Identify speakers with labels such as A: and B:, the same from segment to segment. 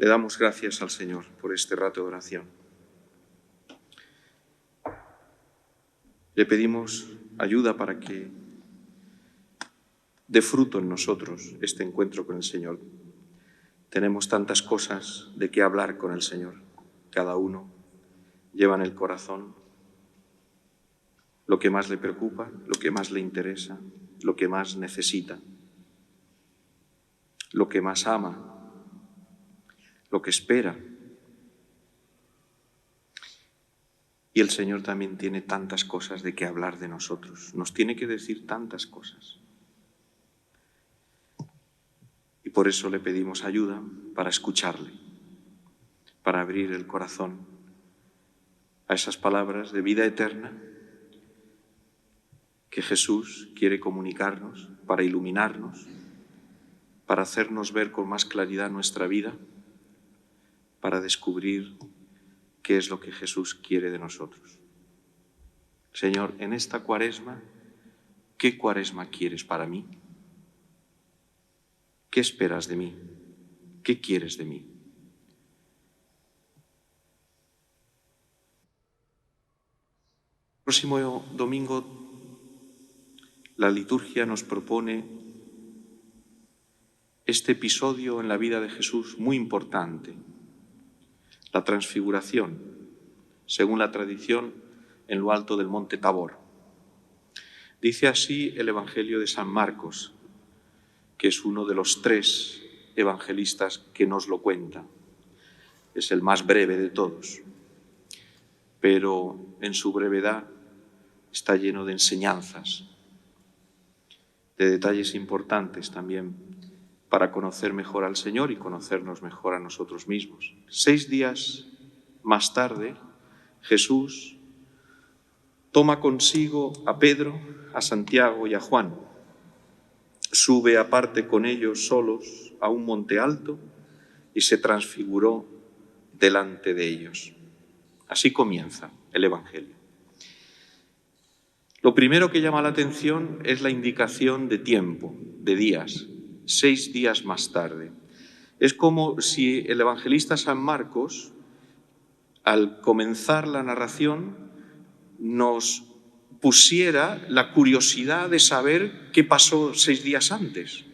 A: Le damos gracias al Señor por este rato de oración. Le pedimos ayuda para que dé fruto en nosotros este encuentro con el Señor. Tenemos tantas cosas de qué hablar con el Señor. Cada uno lleva en el corazón lo que más le preocupa, lo que más le interesa, lo que más necesita, lo que más ama, lo que espera. Y el Señor también tiene tantas cosas de qué hablar de nosotros. Nos tiene que decir tantas cosas. Y por eso le pedimos ayuda para escucharle, para abrir el corazón a esas palabras de vida eterna que Jesús quiere comunicarnos, para iluminarnos, para hacernos ver con más claridad nuestra vida, para descubrir qué es lo que Jesús quiere de nosotros. Señor, en esta Cuaresma, ¿qué Cuaresma quieres para mí? ¿Qué esperas de mí? ¿Qué quieres de mí? El próximo domingo la liturgia nos propone este episodio en la vida de Jesús muy importante, la transfiguración, según la tradición, en lo alto del monte Tabor. Dice así el Evangelio de San Marcos, que es uno de los 3 evangelistas que nos lo cuenta. Es el más breve de todos, pero en su brevedad está lleno de enseñanzas, de detalles importantes también para conocer mejor al Señor y conocernos mejor a nosotros mismos. 6 días más tarde, Jesús toma consigo a Pedro, a Santiago y a Juan. Sube aparte con ellos solos a un monte alto y se transfiguró delante de ellos. Así comienza el Evangelio. Lo primero que llama la atención es la indicación de tiempo, de días, 6 días más tarde. Es como si el evangelista San Marcos, al comenzar la narración, nos pusiera la curiosidad de saber qué pasó 6 días antes.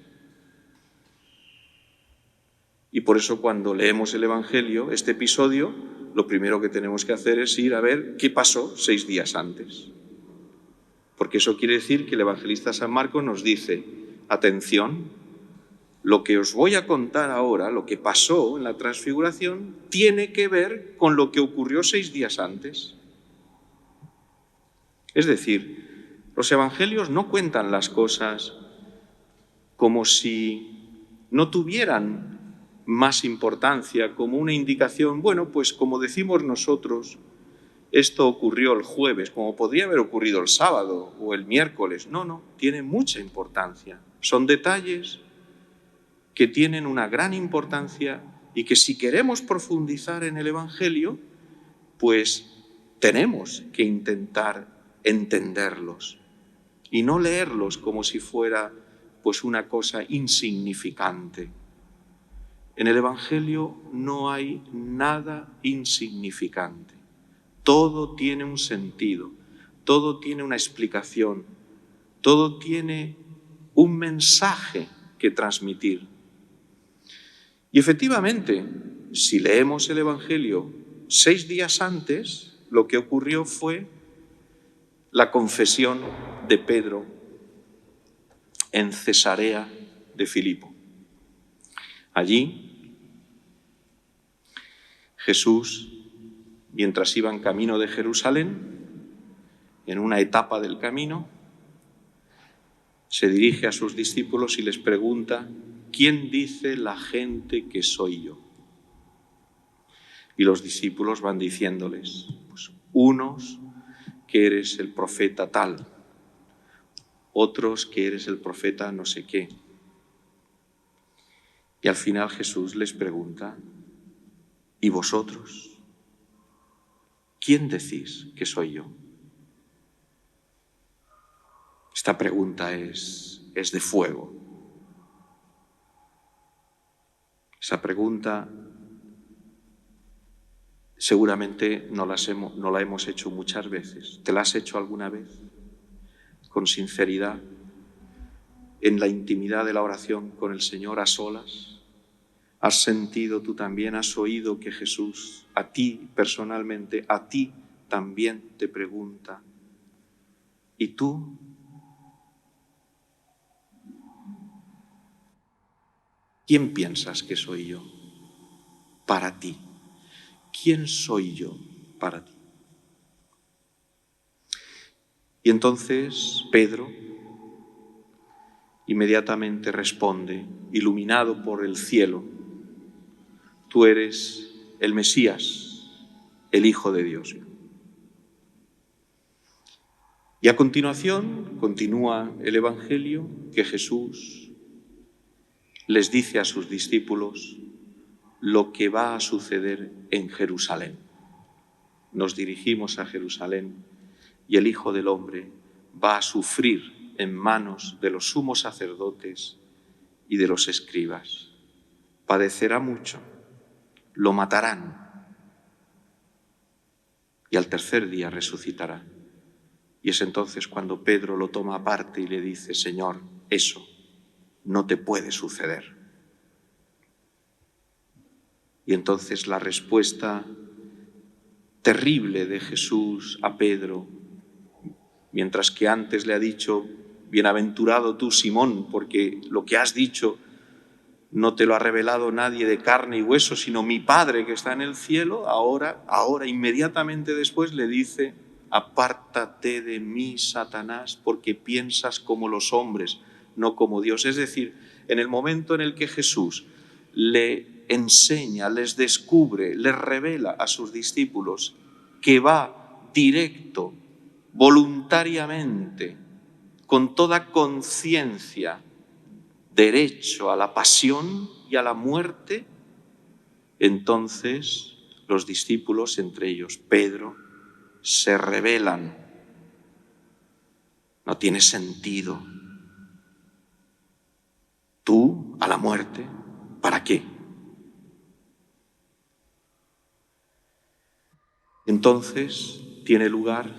A: Y por eso cuando leemos el Evangelio, este episodio, lo primero que tenemos que hacer es ir a ver qué pasó 6 días antes. Porque eso quiere decir que el evangelista San Marcos nos dice, atención, lo que os voy a contar ahora, lo que pasó en la transfiguración, tiene que ver con lo que ocurrió 6 días antes. Es decir, los evangelios no cuentan las cosas como si no tuvieran más importancia, como una indicación, bueno, pues como decimos nosotros, esto ocurrió el jueves, como podría haber ocurrido el sábado o el miércoles. No, tiene mucha importancia. Son detalles que tienen una gran importancia y que si queremos profundizar en el Evangelio, pues tenemos que intentar entenderlos y no leerlos como si fuera pues una cosa insignificante. En el Evangelio no hay nada insignificante. Todo tiene un sentido, todo tiene una explicación, todo tiene un mensaje que transmitir. Y efectivamente, si leemos el Evangelio 6 días antes, lo que ocurrió fue la confesión de Pedro en Cesarea de Filipo. Allí, Jesús, mientras iba en camino de Jerusalén, en una etapa del camino, se dirige a sus discípulos y les pregunta, ¿quién dice la gente que soy yo? Y los discípulos van diciéndoles, pues unos que eres el profeta tal, otros que eres el profeta no sé qué. Y al final Jesús les pregunta, ¿y vosotros? ¿Quién decís que soy yo? Esta pregunta es de fuego. Esa pregunta Seguramente no la hemos hecho muchas veces. ¿Te la has hecho alguna vez? Con sinceridad, en la intimidad de la oración con el Señor a solas. ¿Has sentido tú también, has oído que Jesús a ti personalmente, a ti también te pregunta: ¿y tú? ¿Quién piensas que soy yo para ti? ¿Quién soy yo para ti? Y entonces Pedro inmediatamente responde, iluminado por el cielo: tú eres el Mesías, el Hijo de Dios. Y a continuación continúa el Evangelio que Jesús les dice a sus discípulos lo que va a suceder en Jerusalén. Nos dirigimos a Jerusalén y el Hijo del Hombre va a sufrir en manos de los sumos sacerdotes y de los escribas. Padecerá mucho, lo matarán y al tercer día resucitará. Y es entonces cuando Pedro lo toma aparte y le dice: Señor, eso no te puede suceder. Y entonces la respuesta terrible de Jesús a Pedro, mientras que antes le ha dicho: bienaventurado tú, Simón, porque lo que has dicho no te lo ha revelado nadie de carne y hueso, sino mi Padre que está en el cielo. Ahora, inmediatamente después le dice: apártate de mí, Satanás, porque piensas como los hombres, no como Dios. Es decir, en el momento en el que Jesús le enseña, les descubre, les revela a sus discípulos que va directo, voluntariamente, con toda conciencia, derecho a la pasión y a la muerte, entonces los discípulos, entre ellos Pedro, se rebelan. No tiene sentido. Tú a la muerte, ¿para qué? Entonces tiene lugar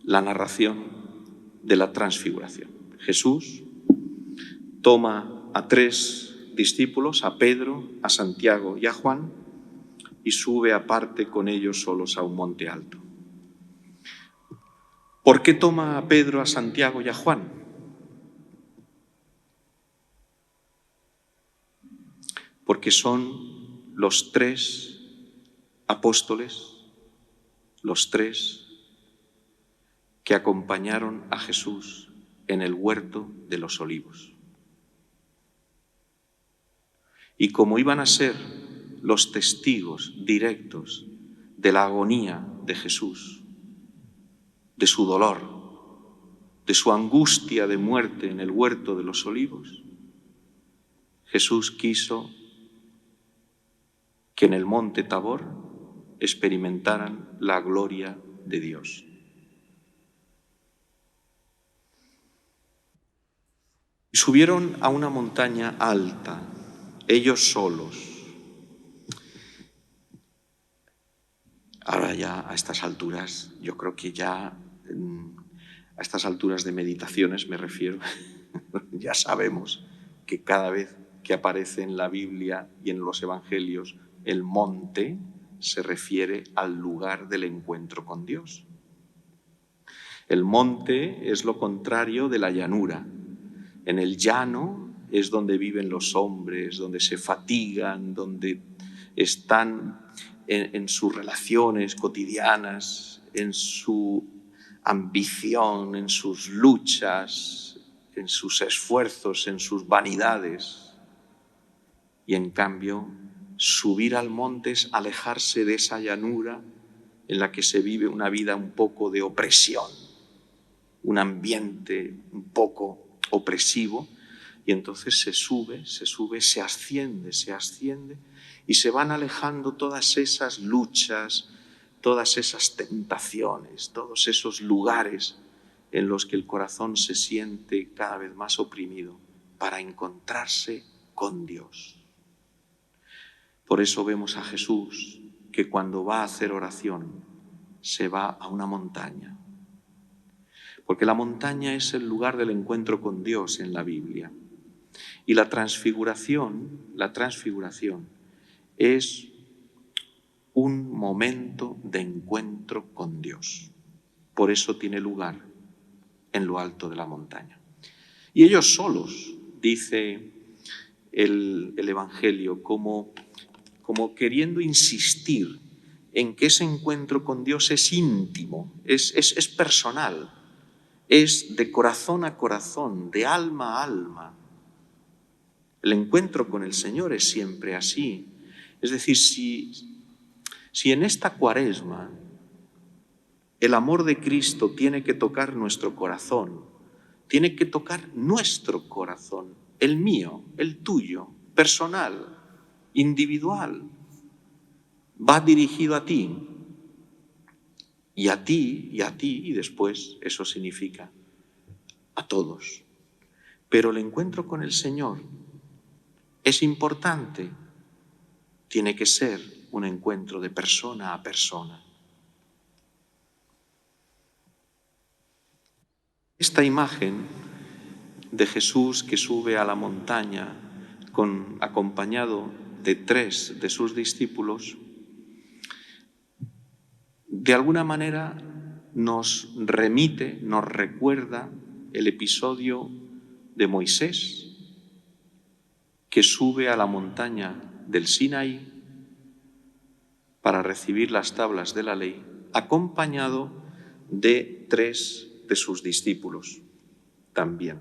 A: la narración de la transfiguración. Jesús toma a 3 discípulos, a Pedro, a Santiago y a Juan, y sube aparte con ellos solos a un monte alto. ¿Por qué toma a Pedro, a Santiago y a Juan? Porque son los 3 apóstoles, los 3 que acompañaron a Jesús en el huerto de los olivos. Y como iban a ser los testigos directos de la agonía de Jesús, de su dolor, de su angustia de muerte en el huerto de los olivos, Jesús quiso que en el monte Tabor experimentaran la gloria de Dios. Y subieron a una montaña alta, ellos solos. Ahora ya a estas alturas, yo creo que ya a estas alturas de meditaciones me refiero, ya sabemos que cada vez que aparece en la Biblia y en los Evangelios el monte, se refiere al lugar del encuentro con Dios. El monte es lo contrario de la llanura. En el llano es donde viven los hombres, donde se fatigan, donde están en sus relaciones cotidianas, en su ambición, en sus luchas, en sus esfuerzos, en sus vanidades. Y en cambio, subir al monte es alejarse de esa llanura en la que se vive una vida un poco de opresión, un ambiente un poco opresivo, y entonces se sube, se asciende y se van alejando todas esas luchas, todas esas tentaciones, todos esos lugares en los que el corazón se siente cada vez más oprimido para encontrarse con Dios. Por eso vemos a Jesús que cuando va a hacer oración se va a una montaña. Porque la montaña es el lugar del encuentro con Dios en la Biblia. Y la transfiguración es un momento de encuentro con Dios. Por eso tiene lugar en lo alto de la montaña. Y ellos solos, dice el Evangelio, como queriendo insistir en que ese encuentro con Dios es íntimo, es personal, es de corazón a corazón, de alma a alma. El encuentro con el Señor es siempre así. Es decir, si en esta Cuaresma el amor de Cristo tiene que tocar nuestro corazón, tiene que tocar nuestro corazón, el mío, el tuyo, personal, individual. Va dirigido a ti, y a ti, y a ti, y después eso significa a todos. Pero el encuentro con el Señor es importante, tiene que ser un encuentro de persona a persona. Esta imagen de Jesús que sube a la montaña acompañado de 3 de sus discípulos, de alguna manera nos remite, nos recuerda el episodio de Moisés, que sube a la montaña del Sinaí para recibir las tablas de la ley, acompañado de 3 de sus discípulos también.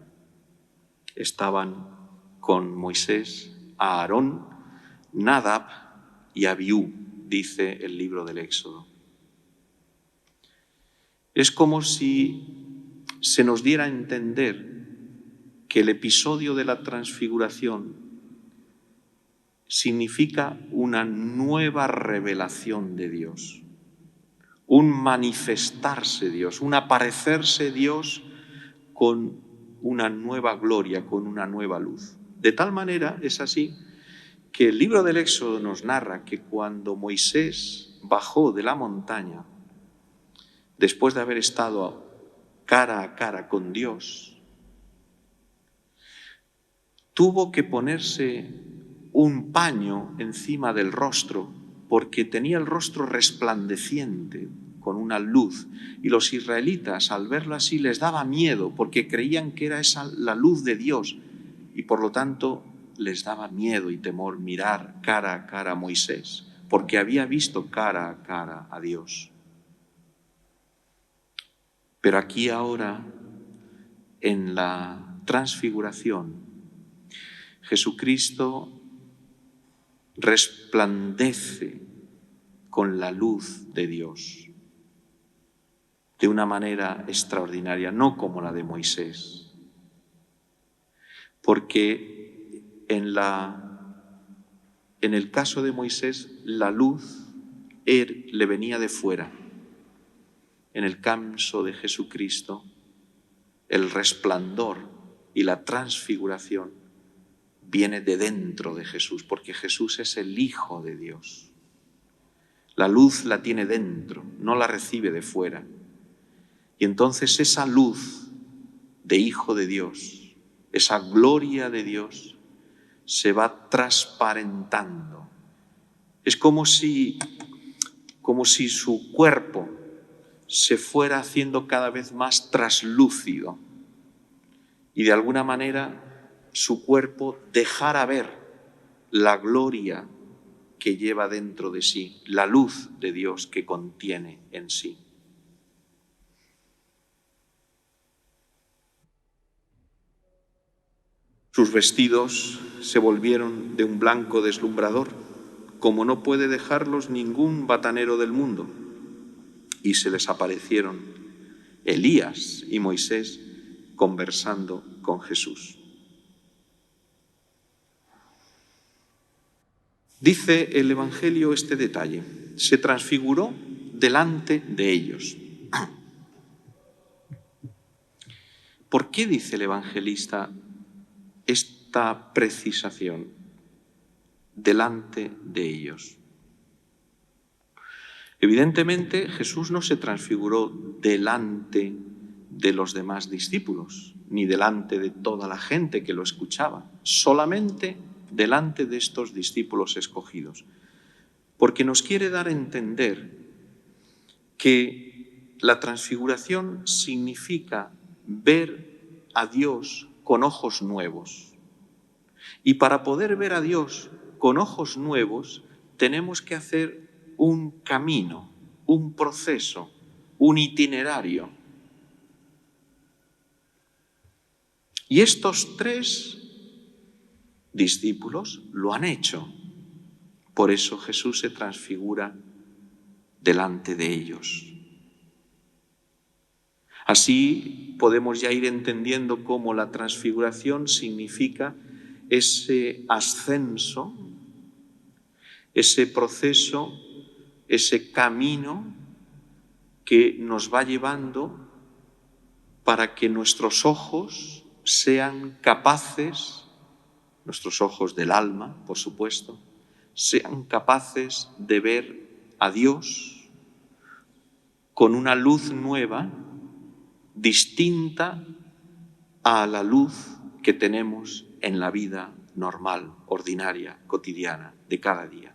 A: Estaban con Moisés Aarón, Nadab y Abiú, dice el libro del Éxodo. Es como si se nos diera a entender que el episodio de la transfiguración significa una nueva revelación de Dios, un manifestarse Dios, un aparecerse Dios con una nueva gloria, con una nueva luz. De tal manera es así que el libro del Éxodo nos narra que cuando Moisés bajó de la montaña, después de haber estado cara a cara con Dios, tuvo que ponerse un paño encima del rostro porque tenía el rostro resplandeciente con una luz, y los israelitas al verlo así les daba miedo porque creían que era esa la luz de Dios, y por lo tanto les daba miedo y temor mirar cara a cara a Moisés, porque había visto cara a cara a Dios. Pero aquí ahora, en la transfiguración, Jesucristo resplandece con la luz de Dios de una manera extraordinaria, no como la de Moisés, porque en el caso de Moisés la luz le venía de fuera. En el caso de Jesucristo, el resplandor y la transfiguración viene de dentro de Jesús, porque Jesús es el Hijo de Dios. La luz la tiene dentro, no la recibe de fuera. Y entonces esa luz de Hijo de Dios, esa gloria de Dios, se va transparentando. Es como si su cuerpo se fuera haciendo cada vez más traslúcido y de alguna manera su cuerpo dejara ver la gloria que lleva dentro de sí, la luz de Dios que contiene en sí. Sus vestidos se volvieron de un blanco deslumbrador, como no puede dejarlos ningún batanero del mundo, y se les aparecieron Elías y Moisés conversando con Jesús. Dice el Evangelio este detalle: se transfiguró delante de ellos. ¿Por qué dice el evangelista esta precisación? Delante de ellos. Evidentemente, Jesús no se transfiguró delante de los demás discípulos, ni delante de toda la gente que lo escuchaba, solamente delante de estos discípulos escogidos, porque nos quiere dar a entender que la transfiguración significa ver a Dios con ojos nuevos. Y para poder ver a Dios con ojos nuevos, tenemos que hacer un camino, un proceso, un itinerario. Y estos 3 discípulos lo han hecho. Por eso Jesús se transfigura delante de ellos. Así podemos ya ir entendiendo cómo la transfiguración significa ese ascenso, ese proceso, ese camino que nos va llevando para que nuestros ojos sean capaces, nuestros ojos del alma, por supuesto, sean capaces de ver a Dios con una luz nueva, distinta a la luz que tenemos en la vida normal, ordinaria, cotidiana, de cada día.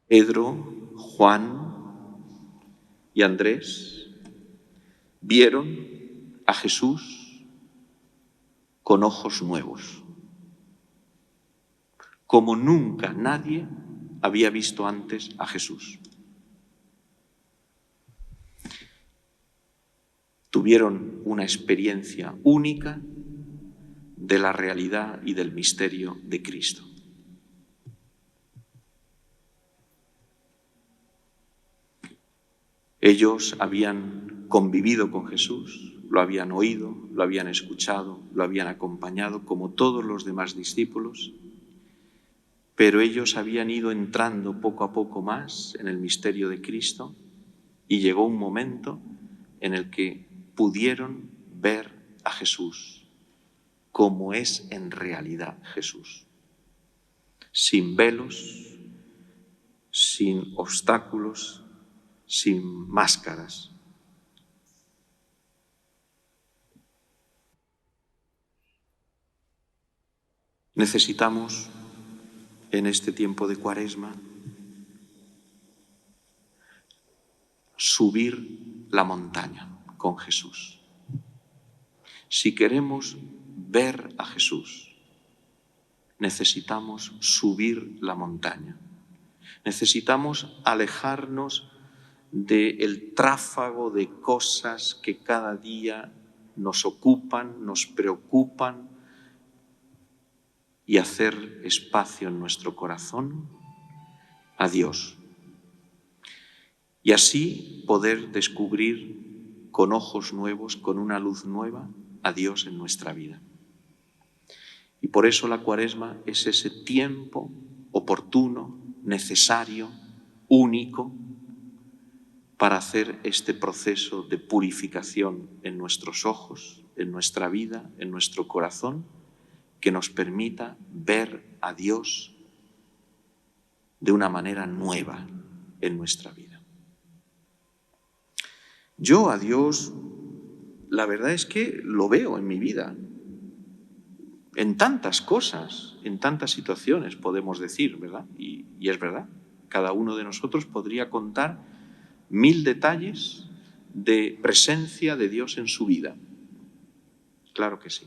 A: Pedro, Juan y Andrés vieron a Jesús con ojos nuevos, como nunca nadie había visto antes a Jesús. Tuvieron una experiencia única de la realidad y del misterio de Cristo. Ellos habían convivido con Jesús, lo habían oído, lo habían escuchado, lo habían acompañado, como todos los demás discípulos, pero ellos habían ido entrando poco a poco más en el misterio de Cristo y llegó un momento en el que pudieron ver a Jesús como es en realidad Jesús, sin velos, sin obstáculos, sin máscaras. Necesitamos, en este tiempo de Cuaresma, subir la montaña con Jesús. Si queremos ver a Jesús, necesitamos subir la montaña. Necesitamos alejarnos del tráfago de cosas que cada día nos ocupan, nos preocupan, y hacer espacio en nuestro corazón a Dios. Y así poder descubrir con ojos nuevos, con una luz nueva, a Dios en nuestra vida. Y por eso la Cuaresma es ese tiempo oportuno, necesario, único, para hacer este proceso de purificación en nuestros ojos, en nuestra vida, en nuestro corazón, que nos permita ver a Dios de una manera nueva en nuestra vida. Yo a Dios, la verdad es que lo veo en mi vida, en tantas cosas, en tantas situaciones, podemos decir, ¿verdad? Y es verdad, cada uno de nosotros podría contar 1000 detalles de presencia de Dios en su vida. Claro que sí.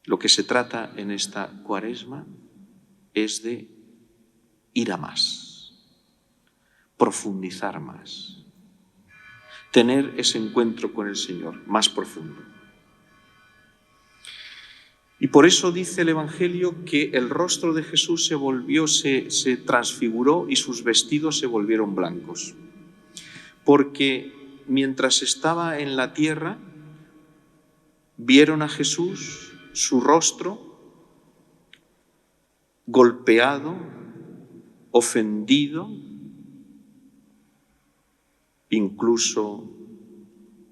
A: Lo que se trata en esta Cuaresma es de ir a más, profundizar más, tener ese encuentro con el Señor más profundo. Y por eso dice el Evangelio que el rostro de Jesús se transfiguró y sus vestidos se volvieron blancos. Porque mientras estaba en la tierra, vieron a Jesús, su rostro golpeado, ofendido, incluso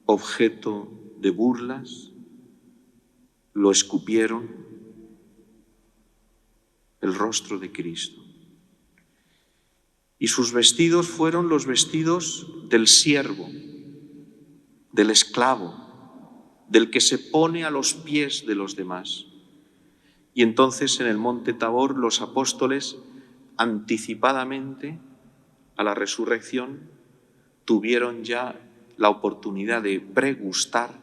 A: objeto de burlas, lo escupieron, el rostro de Cristo. Y sus vestidos fueron los vestidos del siervo, del esclavo, del que se pone a los pies de los demás. Y entonces en el monte Tabor los apóstoles, anticipadamente a la resurrección, tuvieron ya la oportunidad de pregustar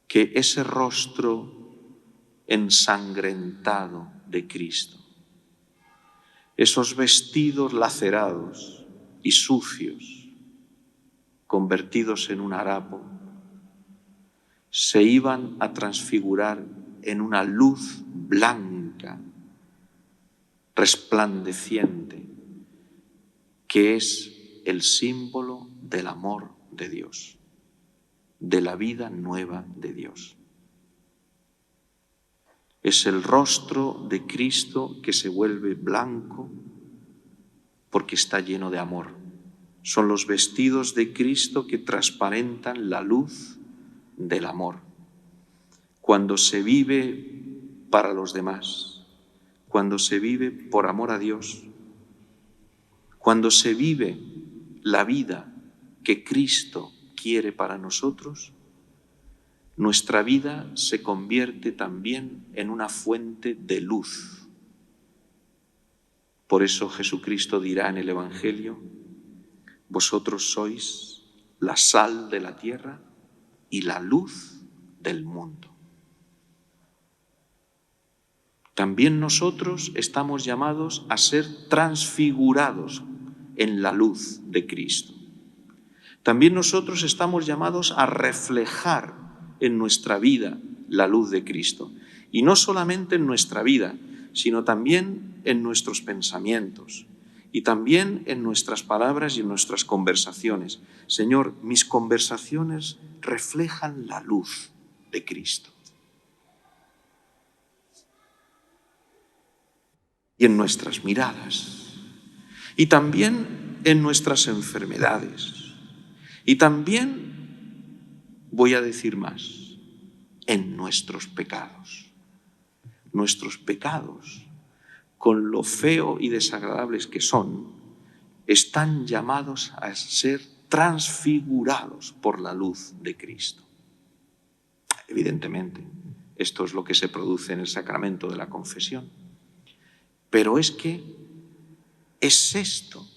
A: que ese rostro ensangrentado de Cristo, esos vestidos lacerados y sucios, convertidos en un harapo, se iban a transfigurar en una luz blanca, resplandeciente, que es el símbolo del amor de Dios, de la vida nueva de Dios. Es el rostro de Cristo que se vuelve blanco porque está lleno de amor. Son los vestidos de Cristo que transparentan la luz del amor. Cuando se vive para los demás, cuando se vive por amor a Dios, cuando se vive la vida que Cristo quiere para nosotros, nuestra vida se convierte también en una fuente de luz. Por eso Jesucristo dirá en el Evangelio: vosotros sois la sal de la tierra y la luz del mundo. También nosotros estamos llamados a ser transfigurados en la luz de Cristo. También nosotros estamos llamados a reflejar en nuestra vida la luz de Cristo. Y no solamente en nuestra vida, sino también en nuestros pensamientos y también en nuestras palabras y en nuestras conversaciones. Señor, mis conversaciones reflejan la luz de Cristo. Y en nuestras miradas, y también en nuestras enfermedades, y también, voy a decir más, en nuestros pecados. Nuestros pecados, con lo feo y desagradables que son, están llamados a ser transfigurados por la luz de Cristo. Evidentemente, esto es lo que se produce en el sacramento de la confesión. Pero es que es esto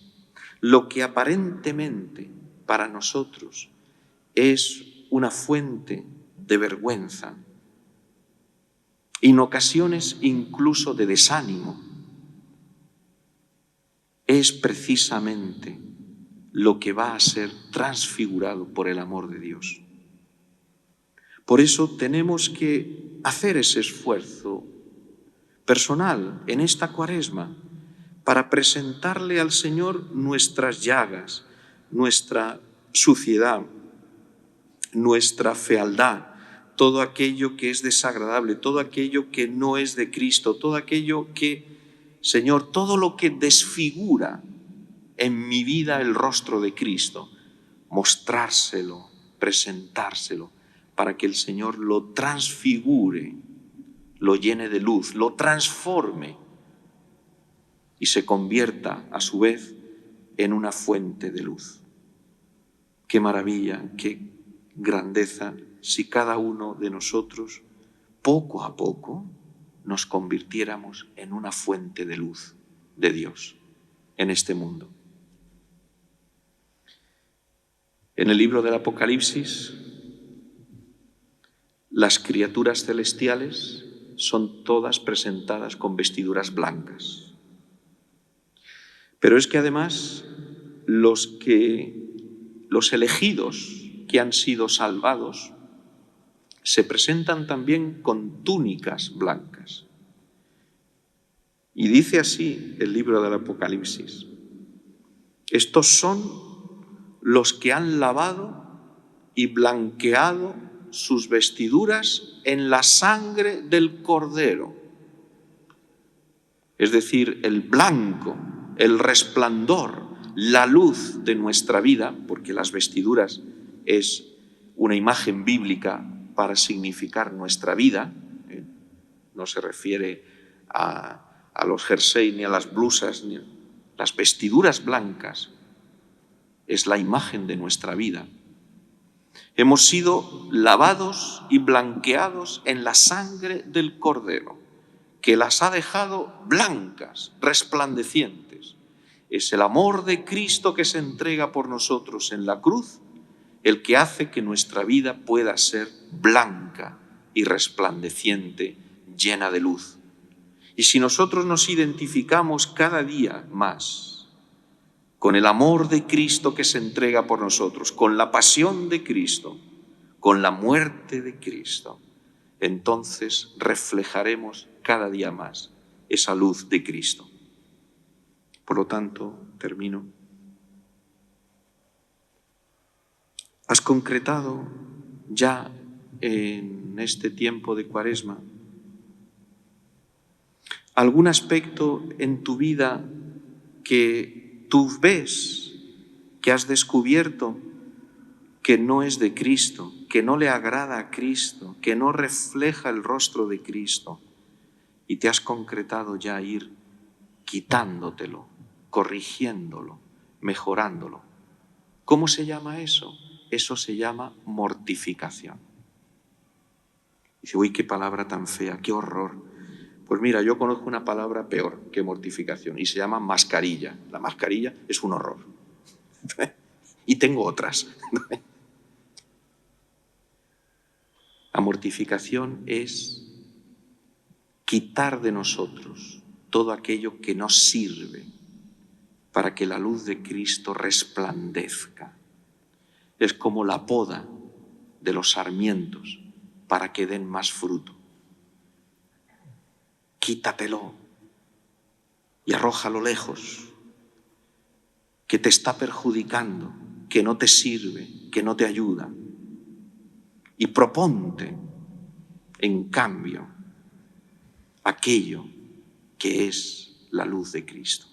A: lo que aparentemente para nosotros es una fuente de vergüenza, en ocasiones incluso de desánimo, es precisamente lo que va a ser transfigurado por el amor de Dios. Por eso tenemos que hacer ese esfuerzo personal en esta Cuaresma para presentarle al Señor nuestras llagas, nuestra suciedad, nuestra fealdad, todo aquello que es desagradable, todo aquello que no es de Cristo, todo aquello que, Señor, todo lo que desfigura en mi vida el rostro de Cristo, mostrárselo, presentárselo, para que el Señor lo transfigure, lo llene de luz, lo transforme y se convierta a su vez en una fuente de luz. Qué maravilla, qué grandeza si cada uno de nosotros, poco a poco, nos convirtiéramos en una fuente de luz de Dios en este mundo. En el libro del Apocalipsis, las criaturas celestiales son todas presentadas con vestiduras blancas. Pero es que además los elegidos que han sido salvados se presentan también con túnicas blancas. Y dice así el libro del Apocalipsis: estos son los que han lavado y blanqueado sus vestiduras en la sangre del Cordero. Es decir, el blanco, el resplandor, la luz de nuestra vida, porque las vestiduras es una imagen bíblica para significar nuestra vida, no se refiere a los jerseys, ni a las blusas, ni a las vestiduras blancas. Es la imagen de nuestra vida. Hemos sido lavados y blanqueados en la sangre del Cordero, que las ha dejado blancas, resplandecientes. Es el amor de Cristo que se entrega por nosotros en la cruz el que hace que nuestra vida pueda ser blanca y resplandeciente, llena de luz. Y si nosotros nos identificamos cada día más con el amor de Cristo que se entrega por nosotros, con la pasión de Cristo, con la muerte de Cristo, entonces reflejaremos cada día más esa luz de Cristo. Por lo tanto, termino. ¿Has concretado ya en este tiempo de Cuaresma algún aspecto en tu vida que tú ves, que has descubierto que no es de Cristo, que no le agrada a Cristo, que no refleja el rostro de Cristo, y te has concretado ya a ir quitándotelo, corrigiéndolo, mejorándolo? ¿Cómo se llama eso? Eso se llama mortificación. Dice, uy, qué palabra tan fea, qué horror. Pues mira, yo conozco una palabra peor que mortificación y se llama mascarilla. La mascarilla es un horror. Y tengo otras. La mortificación es quitar de nosotros todo aquello que nos sirve para que la luz de Cristo resplandezca. Es como la poda de los sarmientos para que den más fruto. Quítatelo y arrójalo lejos, que te está perjudicando, que no te sirve, que no te ayuda. Y proponte, en cambio, aquello que es la luz de Cristo.